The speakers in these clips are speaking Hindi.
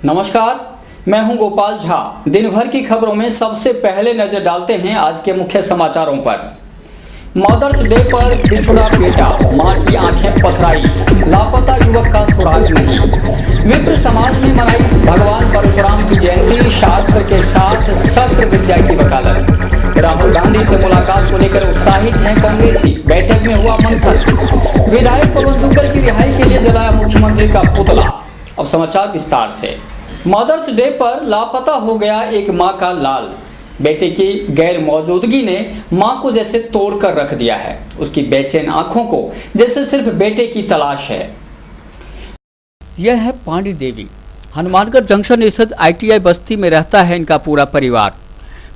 नमस्कार, मैं हूं गोपाल झा। दिन भर की खबरों में सबसे पहले नजर डालते हैं आज के मुख्य समाचारों पर। मदर्स डे पर बिछुड़ा बेटा, मां की आंखें पथराई, लापता युवक का सुराग नहीं। विप्र समाज ने मनाई भगवान परशुराम की जयंती, शास्त्र के साथ शस्त्र विद्या की वकालत। राहुल गांधी से मुलाकात को लेकर उत्साहित हैं कांग्रेसी, बैठक में हुआ मंथन। विधायक पवन दुग्गल की रिहाई के लिए जलाया मुख्यमंत्री का पुतला। अब समाचार विस्तार से। मदर्स डे पर लापता हो गया एक मां का लाल। बेटे की गैर मौजूदगी ने मां को जैसे तोड़कर रख दिया है। उसकी बेचैन आंखों को जैसे सिर्फ बेटे की तलाश है। यह है पांडी देवी। हनुमानगढ़ जंक्शन स्थित ITI बस्ती में रहता है इनका पूरा परिवार।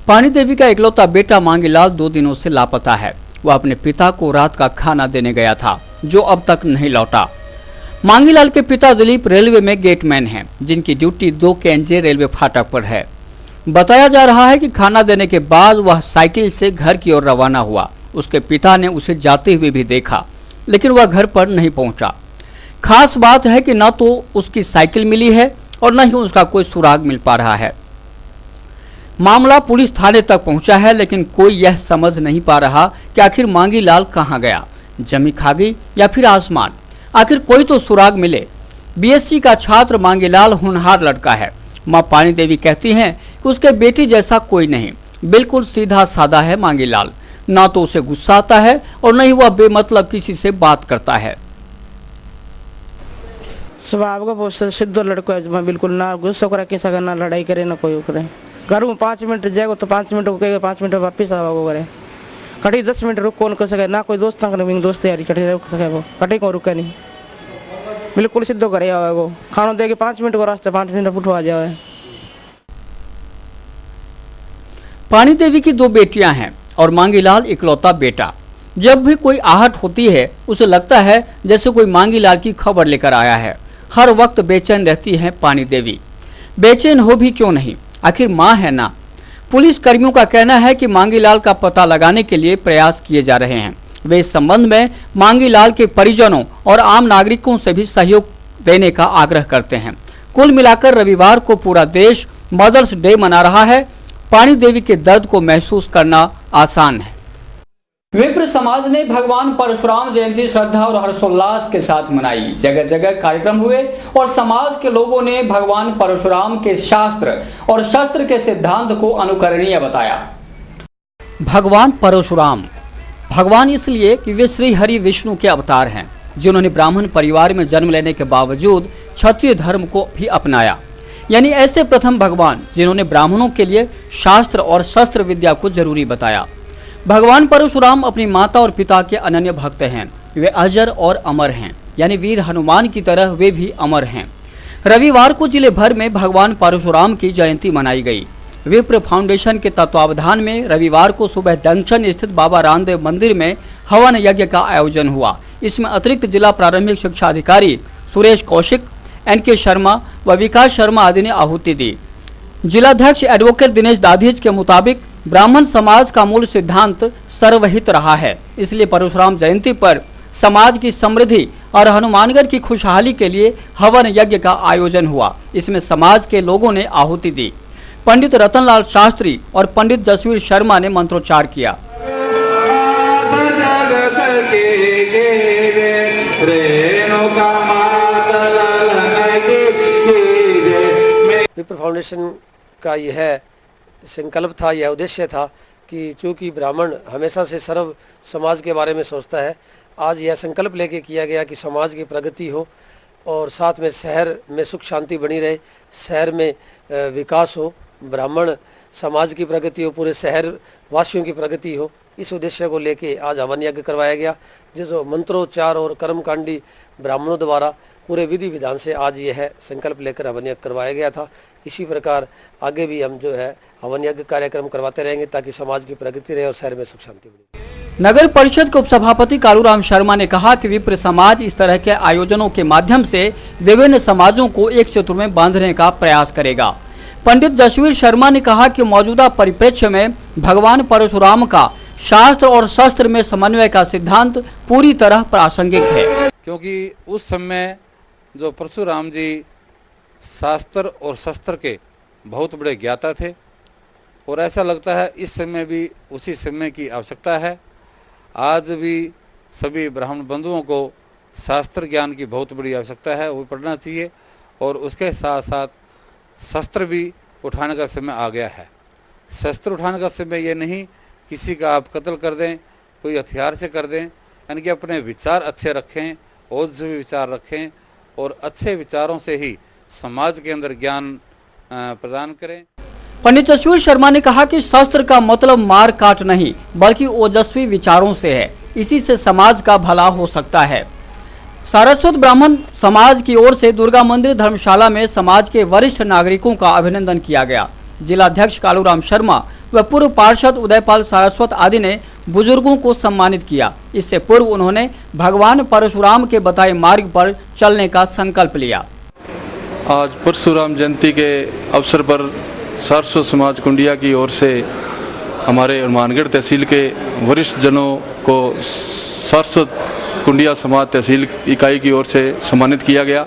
पांडी देवी का इकलौता बेटा मांगीलाल 2 दिनों से लापता है। वह अपने पिता को रात का खाना देने गया था, जो अब तक नहीं लौटा। मांगीलाल के पिता दिलीप रेलवे में गेटमैन हैं, जिनकी ड्यूटी 2 केंजे रेलवे फाटक पर है। बताया जा रहा है कि खाना देने के बाद वह साइकिल से घर की ओर रवाना हुआ। उसके पिता ने उसे जाते हुए भी देखा, लेकिन वह घर पर नहीं पहुंचा। खास बात है कि न तो उसकी साइकिल मिली है और न ही उसका कोई सुराग मिल पा रहा है। मामला पुलिस थाने तक पहुंचा है, लेकिन कोई यह समझ नहीं पा रहा कि आखिर मांगीलाल कहां गया, जमी खा गई या फिर आसमान। आखिर कोई तो सुराग मिले। BSc का छात्र मांगीलाल होनहार लड़का है। मां पानी देवी कहती हैं कि उसके बेटी जैसा कोई नहीं, बिल्कुल सीधा साधा है मांगीलाल। ना तो उसे गुस्सा आता है और न ही वह बेमतलब किसी से बात करता है। स्वभाव का बहुत सिद्ध लड़का है, बिल्कुल ना गुस्सा करे, किसा का ना लड़ाई करे ना कोई करे। घर में 5 मिनट जाएगा तो 5 मिनट रुकेगा, 5 मिनट वापिस आवा को करे। कटी 10 मिनट रुक कौन कर सके ना, कोई दोस्त दोस्त यारी कटी रुक सके, वो कटी को रुके नहीं, बिल्कुल सिद्धो करे आवे वो। खाना दे के 5 मिनट को रास्ते 5 मिनट उठवा जाए। पानी देवी की 2 बेटियां हैं और मांगीलाल इकलौता बेटा। जब भी कोई आहट होती है उसे लगता है जैसे कोई मांगीलाल की खबर लेकर आया है। हर वक्त बेचैन रहती है पानी देवी। बेचैन हो भी क्यों नहीं, आखिर मां है ना। पुलिस कर्मियों का कहना है कि मांगीलाल का पता लगाने के लिए प्रयास किए जा रहे हैं। वे इस संबंध में मांगीलाल के परिजनों और आम नागरिकों से भी सहयोग देने का आग्रह करते हैं। कुल मिलाकर रविवार को पूरा देश मदर्स डे मना रहा है। पानी देवी के दर्द को महसूस करना आसान है। विप्र समाज ने भगवान परशुराम जयंती श्रद्धा और हर्षोल्लास के साथ मनाई। जगह जगह कार्यक्रम हुए और समाज के लोगों ने भगवान परशुराम के शास्त्र और शस्त्र के सिद्धांत को अनुकरणीय बताया। भगवान परशुराम भगवान इसलिए कि वे श्री हरि विष्णु के अवतार हैं, जिन्होंने ब्राह्मण परिवार में जन्म लेने के बावजूद क्षत्रिय धर्म को भी अपनाया। यानी ऐसे प्रथम भगवान जिन्होंने ब्राह्मणों के लिए शास्त्र और शस्त्र विद्या को जरूरी बताया। भगवान परशुराम अपनी माता और पिता के अनन्य भक्त हैं। वे अजर और अमर हैं, यानी वीर हनुमान की तरह वे भी अमर हैं। रविवार को जिले भर में भगवान परशुराम की जयंती मनाई गई। विप्र फाउंडेशन के तत्वावधान में रविवार को सुबह जंक्शन स्थित बाबा रामदेव मंदिर में हवन यज्ञ का आयोजन हुआ। इसमें अतिरिक्त जिला प्रारंभिक शिक्षा अधिकारी सुरेश कौशिक, NK शर्मा व विकास शर्मा आदि ने आहुति दी। जिलाध्यक्ष एडवोकेट दिनेश दाधीज के मुताबिक ब्राह्मण समाज का मूल सिद्धांत सर्वहित रहा है, इसलिए परशुराम जयंती पर समाज की समृद्धि और हनुमानगढ़ की खुशहाली के लिए हवन यज्ञ का आयोजन हुआ। इसमें समाज के लोगों ने आहुति दी। पंडित रतनलाल शास्त्री और पंडित जसवीर शर्मा ने मंत्रोच्चार किया। विप्र फाउंडेशन का यह संकल्प था, यह उद्देश्य था कि चूँकि ब्राह्मण हमेशा से सर्व समाज के बारे में सोचता है, आज यह संकल्प लेके किया गया कि समाज की प्रगति हो और साथ में शहर में सुख शांति बनी रहे, शहर में विकास हो, ब्राह्मण समाज की प्रगति हो, पूरे शहर वासियों की प्रगति हो। इस उद्देश्य को लेके आज हवन यज्ञ करवाया गया, जो मंत्रोच्चार और कर्मकांडी ब्राह्मणों द्वारा पूरे विधि विधान से आज यह संकल्प लेकर हवन यज्ञ करवाया गया था। इसी प्रकार आगे भी हम जो है हवन यज्ञ कार्यक्रम करवाते रहेंगे ताकि समाज की प्रगति रहे और शहर में सुख शांति बने। नगर परिषद के उपसभापति कालूराम शर्मा ने कहा कि विप्र समाज इस तरह के आयोजनों के माध्यम से विभिन्न समाजों को एक सूत्र में बांधने का प्रयास करेगा। पंडित जसवीर शर्मा ने कहा कि मौजूदा परिप्रेक्ष्य में भगवान परशुराम का शास्त्र और शस्त्र में समन्वय का सिद्धांत पूरी तरह प्रासंगिक है, क्योंकि उस समय जो परशुराम जी शास्त्र और शस्त्र के बहुत बड़े ज्ञाता थे और ऐसा लगता है इस समय भी उसी समय की आवश्यकता है। आज भी सभी ब्राह्मण बंधुओं को शास्त्र ज्ञान की बहुत बड़ी आवश्यकता है, वो पढ़ना चाहिए और उसके साथ साथ शस्त्र भी उठाने का समय आ गया है। शस्त्र उठाने का समय ये नहीं किसी का आप कत्ल कर दें, कोई हथियार से कर दें, यानी कि अपने विचार अच्छे रखें, ओजस्वी विचार रखें और अच्छे विचारों से ही समाज के अंदर ज्ञान प्रदान करें। पंडित जसवीर शर्मा ने कहा कि शस्त्र का मतलब मार काट नहीं बल्कि ओजस्वी विचारों से है, इसी से समाज का भला हो सकता है। सारस्वत ब्राह्मण समाज की ओर से दुर्गा मंदिर धर्मशाला में समाज के वरिष्ठ नागरिकों का अभिनंदन किया गया। जिलाध्यक्ष कालूराम शर्मा व पूर्व पार्षद उदयपाल सारस्वत आदि ने बुजुर्गों को सम्मानित किया। इससे पूर्व उन्होंने भगवान परशुराम के बताए मार्ग पर चलने का संकल्प लिया। आज परशुराम जयंती के अवसर पर सारस्वत समाज कुंडिया की ओर से हमारे हनुमानगढ़ तहसील के वरिष्ठ जनों को सारस्वत कुंडिया समाज तहसील इकाई की ओर से सम्मानित किया गया,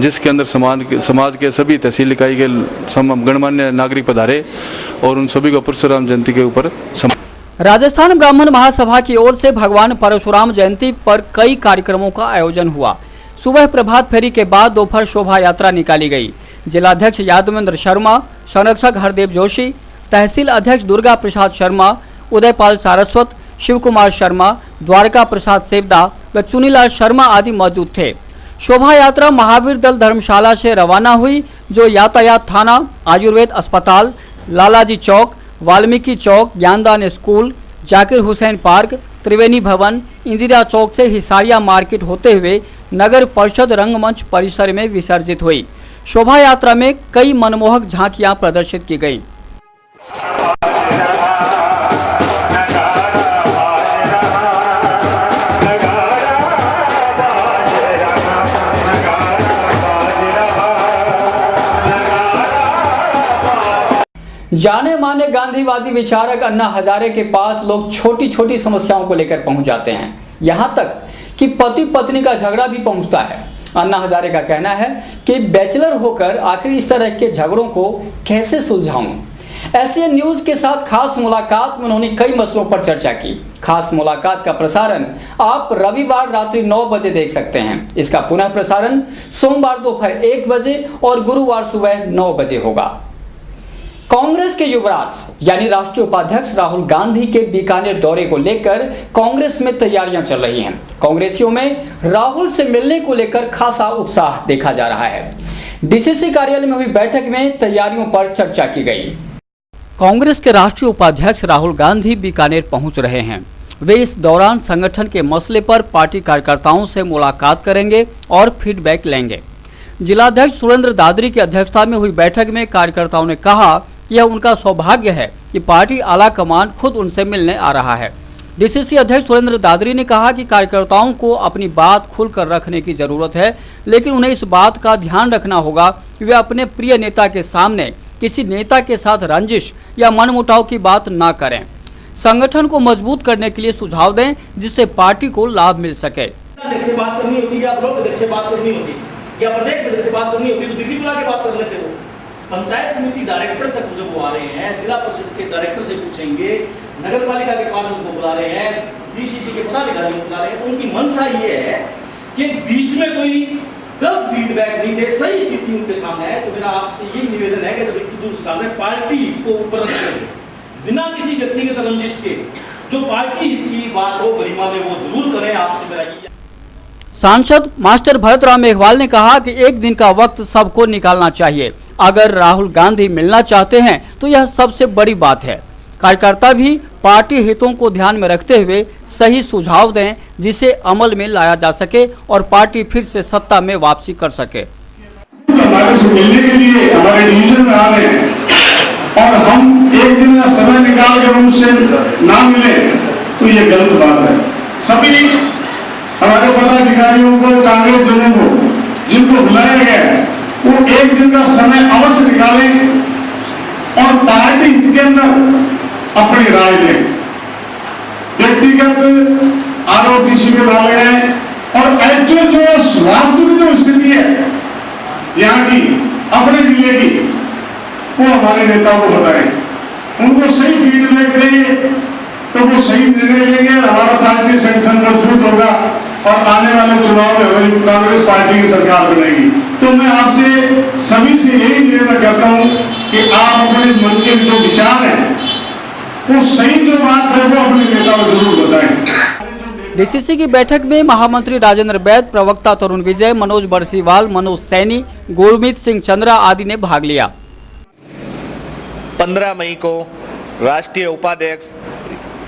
जिसके अंदर समाज के सभी तहसील इकाई के गणमान्य नागरिक पधारे और उन सभी को परशुराम जयंती के ऊपर राजस्थान ब्राह्मण महासभा की ओर से भगवान परशुराम जयंती पर कई कार्यक्रमों का आयोजन हुआ। सुबह प्रभात फेरी के बाद दोपहर शोभा यात्रा निकाली गई। जिलाध्यक्ष यादवेंद्र शर्मा, संरक्षक हरदेव जोशी, तहसील अध्यक्ष दुर्गा प्रसाद शर्मा, उदयपाल सारस्वत, शिव कुमार शर्मा, द्वारका प्रसाद सेवदा व चुनीलाल शर्मा आदि मौजूद थे। शोभा यात्रा महावीर दल धर्मशाला से रवाना हुई, जो यातायात थाना, आयुर्वेद अस्पताल, लालाजी चौक, वाल्मीकि चौक, ज्ञानदान स्कूल, जाकिर हुसैन पार्क, त्रिवेणी भवन, इंदिरा चौक से हिसारिया मार्केट होते हुए नगर परिषद रंगमंच परिसर में विसर्जित हुई। शोभा यात्रा में कई मनमोहक झांकियां प्रदर्शित की गईं। जाने माने गांधीवादी विचारक अन्ना हजारे के पास लोग छोटी छोटी समस्याओं को लेकर पहुंच जाते हैं, यहां तक कि पति पत्नी का झगड़ा भी पहुंचता है। अन्ना हजारे का कहना है कि बैचलर होकर आखिर इस तरह के झगड़ों को कैसे सुलझाऊं। एसएन न्यूज के साथ खास मुलाकात में उन्होंने कई मसलों पर चर्चा की। खास मुलाकात का प्रसारण आप रविवार रात्रि 9 बजे देख सकते हैं। इसका पुनः प्रसारण सोमवार दोपहर 1 बजे और गुरुवार सुबह 9 बजे होगा। कांग्रेस के युवराज यानी राष्ट्रीय उपाध्यक्ष राहुल गांधी के बीकानेर दौरे को लेकर कांग्रेस में तैयारियां चल रही हैं। कांग्रेसियों में राहुल से मिलने को लेकर खासा उत्साह देखा जा रहा है। डीसीसी कार्यालय में हुई बैठक में तैयारियों पर चर्चा की गई। कांग्रेस के राष्ट्रीय उपाध्यक्ष राहुल गांधी बीकानेर पहुंच रहे हैं। वे इस दौरान संगठन के मसले पर पार्टी कार्यकर्ताओं से मुलाकात करेंगे और फीडबैक लेंगे। जिलाध्यक्ष सुरेंद्र दादरी की अध्यक्षता में हुई बैठक में कार्यकर्ताओं ने कहा यह उनका सौभाग्य है कि पार्टी आला कमान खुद उनसे मिलने आ रहा है। डीसीसी अध्यक्ष सुरेंद्र दादरी ने कहा कि कार्यकर्ताओं को अपनी बात खुलकर रखने की जरूरत है, लेकिन उन्हें इस बात का ध्यान रखना होगा कि वे अपने प्रिय नेता के सामने किसी नेता के साथ रंजिश या मनमुटाव की बात ना करें। संगठन को मजबूत करने के लिए सुझाव दें जिससे पार्टी को लाभ मिल सके। अध्यक्ष से बात करनी होती या ब्लॉक अध्यक्ष से बात करनी होती या प्रदेश अध्यक्ष से बात करनी होती तो दिल्ली बुला के बात कर लेते हो। पंचायत समिति डायरेक्टर तक जब वो आ रहे हैं, जिला परिषद के डायरेक्टर से पूछेंगे, नगर पालिका के पार्षद को बुला रहे हैं, डीसीसी के पदाधिकारी को बुला रहे हैं, उनकी मंशा ये है कि बीच में कोई गलत फीडबैक नहीं दे, सही स्थिति उनके सामने है। तो मेरा आपसे ये निवेदन है कि जब एक दूसरे पार्टी को ऊपर रखें बिना किसी व्यक्तिगत रंजिश के, जो पार्टी की बात हो गरिमा में वो जरूर करें। आपसे मेरा ये सांसद मास्टर भरतराम मेघवाल ने कहा कि एक दिन का वक्त सबको निकालना चाहिए। अगर राहुल गांधी मिलना चाहते हैं तो यह सबसे बड़ी बात है। कार्यकर्ता भी पार्टी हितों को ध्यान में रखते हुए सही सुझाव दें जिसे अमल में लाया जा सके और पार्टी फिर से सत्ता में वापसी कर सके। हमारे से मिलने के लिए हमारे डिवीजन में आ रहे हैं और हम एक दिन का समय निकाल कर उनसे ना मिले तो ये गलत बात है। सभी हमारे पदाधिकारियों को, कांग्रेस जनों को जिनको बुलाया गया है वो एक दिन का समय अवश्य निकालें और पार्टी के अंदर अपनी राय दें। व्यक्तिगत आरोप किसी पे डाल गए और एक्चुअल जो वास्तविक जो स्थिति है यहाँ की अपने जिले की, वो हमारे नेताओं को बताएं, उनको सही फीडबैक देंगे तो वो सही निर्णय लेंगे, हमारा पार्टी संगठन मजबूत होगा और आने वाले चुनाव में हमारी कांग्रेस पार्टी की सरकार बनेगी। तो मैं आपसे सभी से यही निवेदन करता हूं कि आप अपने मन के जो विचार हैं, वो सही जो बात है वो अपने नेताओं को जरूर बताएं। डीसीसी की बैठक में महामंत्री राजेंद्र बैद, प्रवक्ता तरुण विजय, मनोज बरसीवाल, मनोज सैनी, गुरमीत सिंह चंद्रा आदि ने भाग लिया। 15 मई को राष्ट्रीय उपाध्यक्ष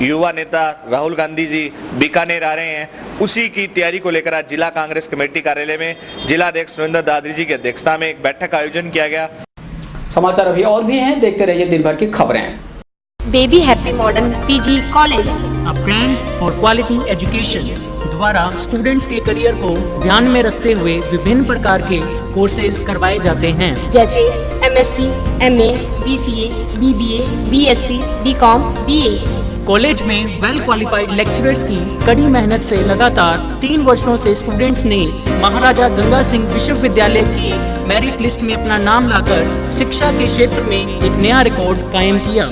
युवा नेता राहुल गांधी जी बीकानेर आ रहे हैं, उसी की तैयारी को लेकर आज जिला कांग्रेस कमेटी कार्यालय में जिला अध्यक्ष सुरेंद्र दादरी जी की अध्यक्षता में एक बैठक का आयोजन किया गया। समाचार अभी और भी हैं, देखते रहिए दिन भर की खबरें। Baby happy modern PG college, a brand for quality education द्वारा स्टूडेंट्स के करियर को ध्यान में रखते हुए विभिन्न प्रकार के कोर्सेज करवाए जाते हैं, जैसे MSc, MA, BCA, BBA, BSc, BCom, BA. College में वेल क्वालिफाइड लेक्चरर्स की कड़ी मेहनत से लगातार 3 वर्षों से स्टूडेंट्स ने महाराजा गंगा सिंह विश्वविद्यालय की मेरिट लिस्ट में अपना नाम लाकर शिक्षा के क्षेत्र में एक नया रिकॉर्ड कायम किया।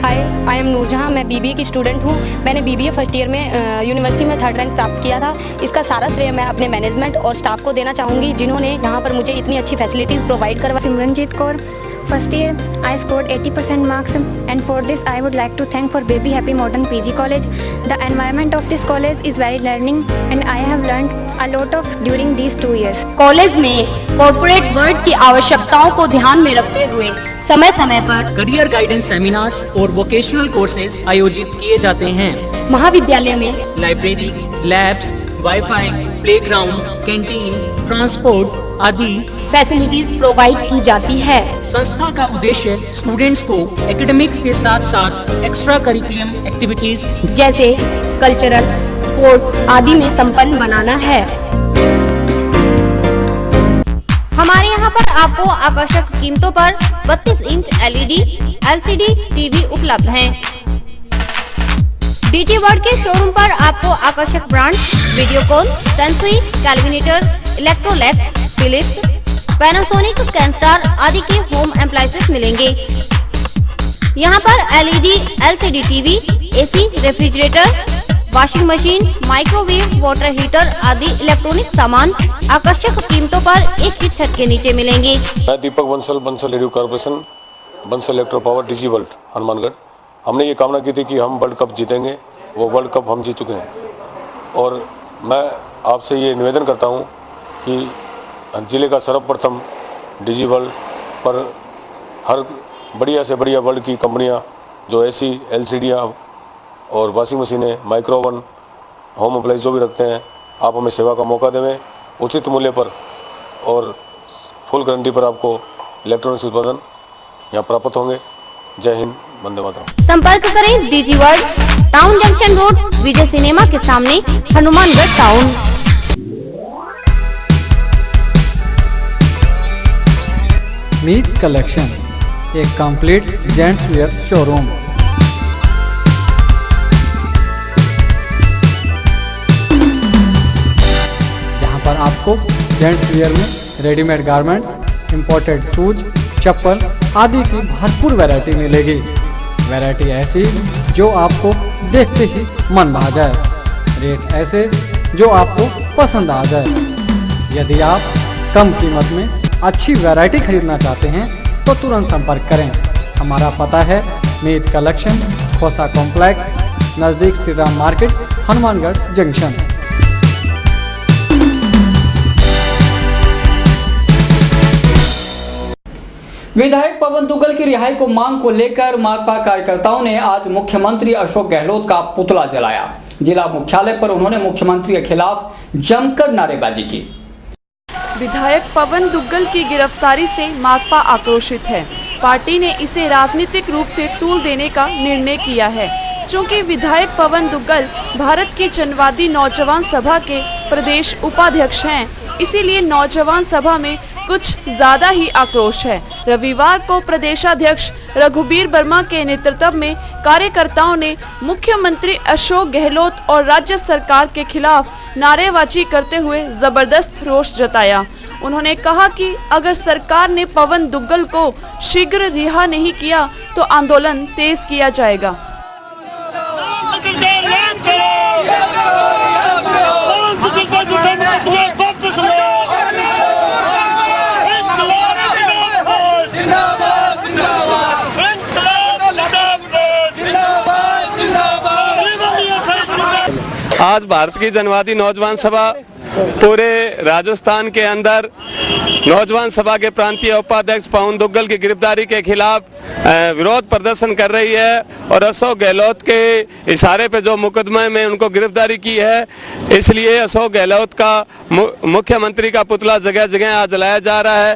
हाय, आई एम नूरजहां, मैं बीबीए की स्टूडेंट हूं। मैंने बीबीए फर्स्ट ईयर में यूनिवर्सिटी में 3rd रैंक प्राप्त किया था। इसका सारा श्रेय मैं अपने मैनेजमेंट और स्टाफ को देना चाहूँगी, जिन्होंने यहाँ पर मुझे इतनी अच्छी फैसिलिटीज़ प्रोवाइड करवाई। Simranjeet Kaur, first year I scored 80% marks, and for this I would like to thank for Baby Happy Modern PG College. The environment of this college is very learning and I have learned a lot of during these 2 years. College में कॉर्पोरेट वर्ल्ड की आवश्यकताओं को ध्यान में रखते हुए समय समय पर करियर गाइडेंस सेमिनार्स और वोकेशनल कोर्सेज आयोजित किए जाते हैं। महाविद्यालय में library, labs, wifi, playground, canteen, transport आदि फैसिलिटीज प्रोवाइड की जाती है। संस्था का उद्देश्य स्टूडेंट्स को एकेडमिक्स के साथ साथ एक्स्ट्रा करिकुलम एक्टिविटीज जैसे कल्चरल, स्पोर्ट्स आदि में संपन्न बनाना है। हमारे यहाँ पर आपको आकर्षक कीमतों पर 32 इंच LED, LCD टीवी उपलब्ध हैं। डीजी वर्ल्ड के शोरूम पर आपको आकर्षक brand Videocon, Sansui, Kelvinator, Electrolux, Philips, Panasonic, Kenstar आदि के होम एप्लायंसेस मिलेंगे। यहाँ पर LED, LCD TV, AC, refrigerator, washing machine, microwave, water heater आदि इलेक्ट्रॉनिक सामान आकर्षक कीमतों पर एक ही छत के नीचे मिलेंगे। मैं Deepak Bansal radio corporation, Bansal electro power, DG world Hanumangarh. हमने ये कामना की थी कि हम वर्ल्ड कप जीतेंगे, वो वर्ल्ड कप हम जीत चुके हैं। और मैं आपसे ये निवेदन करता हूँ कि ज़िले का सर्वप्रथम डीजी वर्ल्ड पर हर बढ़िया से बढ़िया वर्ल्ड की कंपनियाँ जो AC, LCD और वॉशिंग मशीनें, माइक्रोवन, होम अप्लाइंस जो भी रखते हैं, आप हमें सेवा का मौका देवें उचित मूल्य पर और फुल गारंटी पर आपको इलेक्ट्रॉनिक्स उत्पादन यहाँ प्राप्त होंगे। जय हिंद, वंदे मातरम। संपर्क करें DG world, town junction road, Vijay cinema के सामने, हनुमानगढ़ टाउन। मीत कलेक्शन, एक कंप्लीट जेंट्स वेयर शोरूम। जहां पर आपको जेंट्स वेयर में रेडीमेड गारमेंट्स, इंपोर्टेड शूज, चप्पल आदि की भरपूर वैरायटी मिलेगी। वैरायटी ऐसी जो आपको देखते ही मन भा जाए, रेट ऐसे जो आपको पसंद आ जाए। यदि आप कम कीमत में अच्छी वैरायटी खरीदना चाहते हैं तो तुरंत संपर्क करें। हमारा पता है मीत कलेक्शन, खोसा कॉम्प्लेक्स, नज़दीक श्री राम मार्केट, हनुमानगढ़ जंक्शन। विधायक पवन दुग्गल की रिहाई को मांग को लेकर माकपा कार्यकर्ताओं ने आज मुख्यमंत्री अशोक गहलोत का पुतला जलाया। जिला मुख्यालय पर उन्होंने मुख्यमंत्री के खिलाफ जमकर नारेबाजी की। विधायक पवन दुग्गल की गिरफ्तारी से माकपा आक्रोशित है। पार्टी ने इसे राजनीतिक रूप से तूल देने का निर्णय किया है। चूंकि विधायक पवन दुग्गल भारत की जनवादी नौजवान सभा के प्रदेश उपाध्यक्ष हैं, इसीलिए नौजवान सभा में कुछ ज्यादा ही आक्रोश है। रविवार को प्रदेशाध्यक्ष रघुबीर वर्मा के नेतृत्व में कार्यकर्ताओं ने मुख्यमंत्री अशोक गहलोत और राज्य सरकार के खिलाफ नारेबाजी करते हुए जबरदस्त रोष जताया। उन्होंने कहा कि अगर सरकार ने पवन दुग्गल को शीघ्र रिहा नहीं किया तो आंदोलन तेज किया जाएगा। आज भारत की जनवादी नौजवान सभा पूरे राजस्थान के अंदर नौजवान सभा के प्रांतीय उपाध्यक्ष पवन दुग्गल की गिरफ्तारी के खिलाफ विरोध प्रदर्शन कर रही है और अशोक गहलोत के इशारे पे जो मुकदमे में उनको गिरफ्तारी की है, इसलिए अशोक गहलोत का मुख्यमंत्री का पुतला जगह जगह आज जलाया जा रहा है।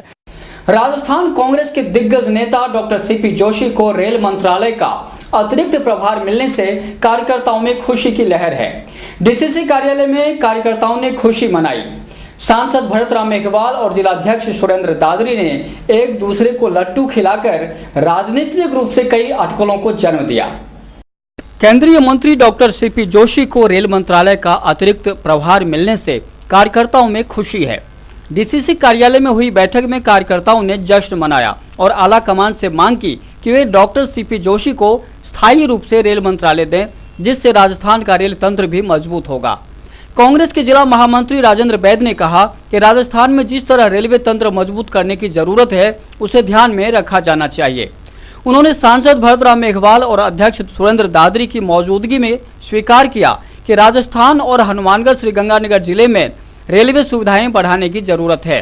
राजस्थान कांग्रेस के दिग्गज नेता डॉक्टर सीपी जोशी को रेल मंत्रालय का अतिरिक्त प्रभार मिलने से कार्यकर्ताओं में खुशी की लहर है। डीसीसी कार्यालय में कार्यकर्ताओं ने खुशी मनाई। सांसद भरत राम मेघवाल और जिलाध्यक्ष सुरेंद्र दादरी ने एक दूसरे को लड्डू खिलाकर राजनीतिक रूप से कई अटकलों को जन्म दिया। केंद्रीय मंत्री डॉक्टर सीपी जोशी को रेल मंत्रालय का अतिरिक्त प्रभार मिलने से कार्यकर्ताओं में खुशी है। डीसीसी कार्यालय में हुई बैठक में कार्यकर्ताओं ने जश्न मनाया और आला कमान से मांग की कि वे डॉक्टर सीपी जोशी को स्थायी रूप से रेल मंत्रालय दें, जिससे राजस्थान का रेल तंत्र भी मजबूत होगा। कांग्रेस के जिला महामंत्री राजेंद्र बैद ने कहा कि राजस्थान में जिस तरह रेलवे तंत्र मजबूत करने की जरूरत है, उसे ध्यान में रखा जाना चाहिए। उन्होंने सांसद भरत राम मेघवाल और अध्यक्ष सुरेंद्र दादरी की मौजूदगी में स्वीकार किया कि राजस्थान और हनुमानगढ़ श्रीगंगानगर जिले में रेलवे सुविधाएं बढ़ाने की जरूरत है।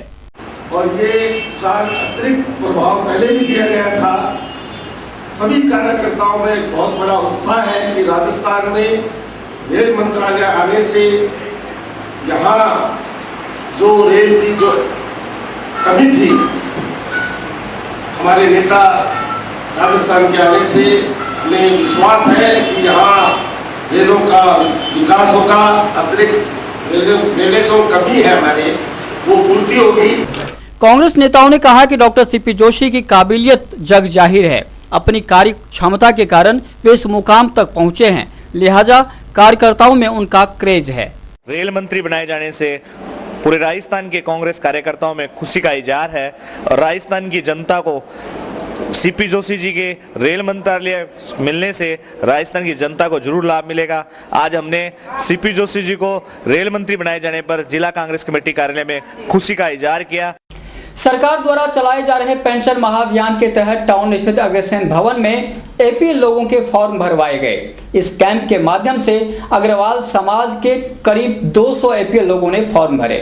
और ये चार्ज अतिरिक्त प्रभाव पहले भी दिया गया था। सभी कार्यकर्ताओं में एक बहुत बड़ा उत्साह है कि राजस्थान में रेल मंत्रालय आने से यहाँ जो रेल की जो कमी थी, हमारे नेता राजस्थान के आने से हमें विश्वास है कि यहाँ रेलों का विकास होगा। अतिरिक्त रेलें जो कमी है हमारे, वो पूर्ति होगी। कांग्रेस नेताओं ने कहा कि डॉक्टर सीपी जोशी की काबिलियत जग जाहिर है। अपनी कार्य क्षमता के कारण वे इस मुकाम तक पहुंचे हैं, लिहाजा कार्यकर्ताओं में उनका क्रेज है। रेल मंत्री बनाए जाने से पूरे राजस्थान के कांग्रेस कार्यकर्ताओं में खुशी का इजहार है और राजस्थान की जनता को सीपी जोशी जी के रेल मंत्रालय मिलने से राजस्थान की जनता को जरूर लाभ मिलेगा। आज हमने सीपी जोशी जी को रेल मंत्री बनाए जाने पर जिला कांग्रेस कमेटी कार्यालय में खुशी का इजहार किया। सरकार द्वारा चलाए जा रहे पेंशन महाअभियान के तहत टाउन स्थित अग्रसेन भवन में एपीएल लोगों के फॉर्म भरवाए गए। इस कैंप के माध्यम से अग्रवाल समाज के करीब 200 एपीएल लोगों ने फॉर्म भरे।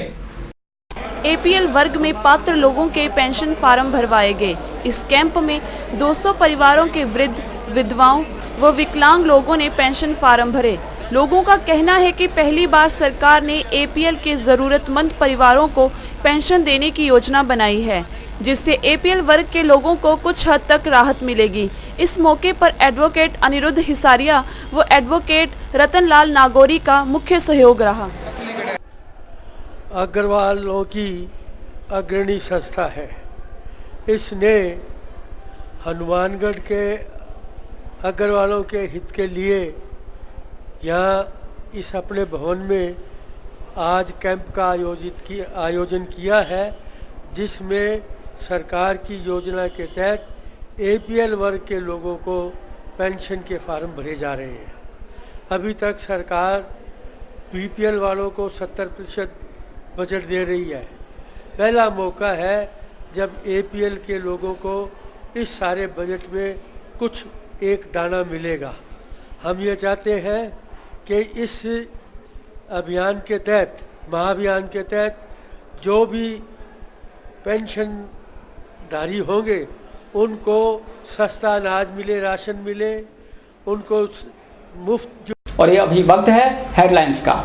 एपीएल वर्ग में पात्र लोगों के पेंशन फार्म भरवाए गए। इस कैंप में 200 परिवारों के वृद्ध, विधवाओं व विकलांग लोगों ने पेंशन फार्म भरे। लोगों का कहना है कि पहली बार सरकार ने एपीएल के जरूरतमंद परिवारों को पेंशन देने की योजना बनाई है, जिससे एपीएल वर्ग के लोगों को कुछ हद तक राहत मिलेगी। इस मौके पर एडवोकेट अनिरुद्ध हिसारिया व एडवोकेट रतनलाल नागौरी का मुख्य सहयोग रहा। अग्रवालों की अग्रणी संस्था है। इसने हनुमानगढ़ के अग्रवालों के हित के लिए यहाँ इस अपने भवन में आज कैंप का आयोजन किया है, जिसमें सरकार की योजना के तहत एपीएल वर्ग के लोगों को पेंशन के फार्म भरे जा रहे हैं। अभी तक सरकार बीपीएल वालों को 70% बजट दे रही है। पहला मौका है जब एपीएल के लोगों को इस सारे बजट में कुछ एक दाना मिलेगा। हम ये चाहते हैं कि इस अभियान के तहत, महाअभियान के तहत जो भी पेंशनधारी होंगे उनको सस्ता अनाज मिले, राशन मिले, उनको मुफ्त। और ये अभी वक्त है हेडलाइंस का।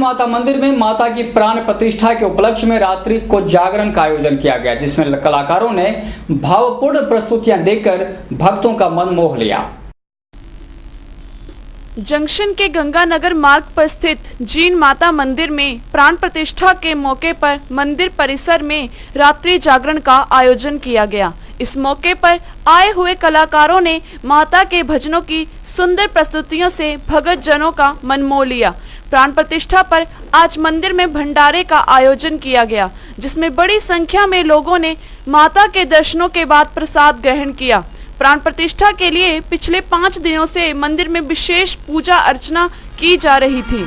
माता मंदिर में माता की प्राण प्रतिष्ठा के उपलक्ष्य में रात्रि को जागरण का आयोजन किया गया, जिसमें कलाकारों ने भावपूर्ण प्रस्तुतियां देकर भक्तों का मन मोह लिया। जंक्शन के गंगानगर मार्ग पर स्थित जीन माता मंदिर में प्राण प्रतिष्ठा के मौके पर मंदिर परिसर में रात्रि जागरण का आयोजन किया गया। इस मौके पर आए हुए कलाकारों ने माता के भजनों की सुंदर प्रस्तुतियों से भगत जनों का मन मोह लिया। प्राण प्रतिष्ठा पर आज मंदिर में भंडारे का आयोजन किया गया, जिसमें बड़ी संख्या में लोगों ने माता के दर्शनों के बाद प्रसाद ग्रहण किया। प्राण प्रतिष्ठा के लिए पिछले 5 दिनों से मंदिर में विशेष पूजा अर्चना की जा रही थी।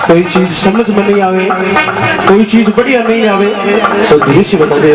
कोई चीज समझ में नहीं आवे, कोई चीज बढ़िया नहीं आवे तो धीरे से बता दे।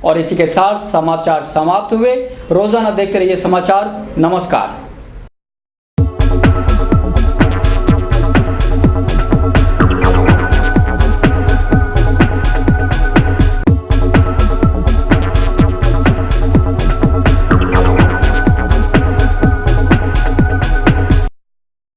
और इसी के साथ समाचार समाप्त हुए। रोजाना देखते रहिए समाचार। नमस्कार।